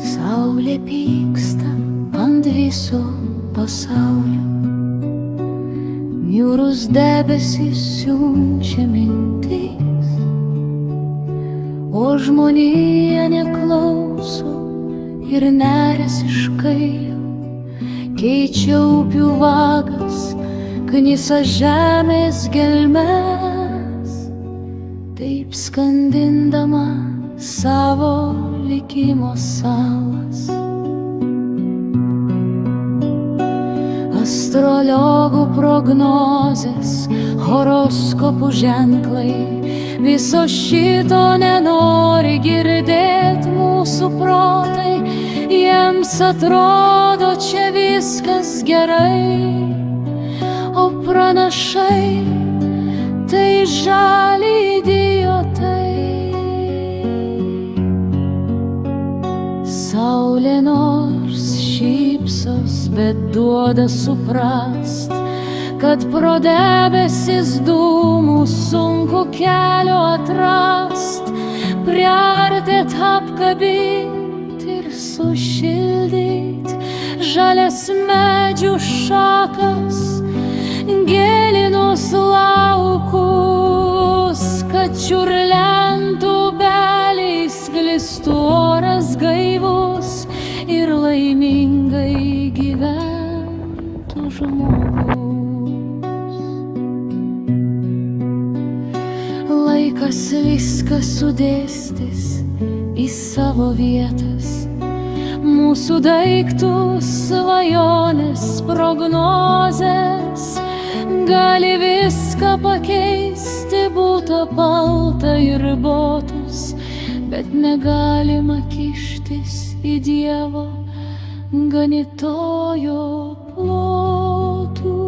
Saulė pyksta ant viso pasaulio, niūrus debesys siunčia mintis, o žmonija neklauso ir neriasi iš kailio, keičia upių vagas, knisa žemės gelmes, taip skandindama savo likimo salas. Astrologų prognozės, horoskopų ženklai, viso šito nenori girdėt mūsų protai. Jiems atrodo čia viskas gerai, o pranašai tai žali idiotai. Saulė nors šypsos, bet duoda suprast, kad pro debesis dūmų sunku kelio atrast, priartėt, apkabint ir sušildyt žalias medžių šakas, gėlinus laukus, kad čiurlentų beliai, sklistų oras gaivus ir laimingai gyventų žmogus. Laikas viską sudėstys į savo vietas, mūsų daiktus, svajonės, prognozės, gali viską pakeisti, būta balta ir botus, bet negalima kištis į Dievo ganytojo plotus.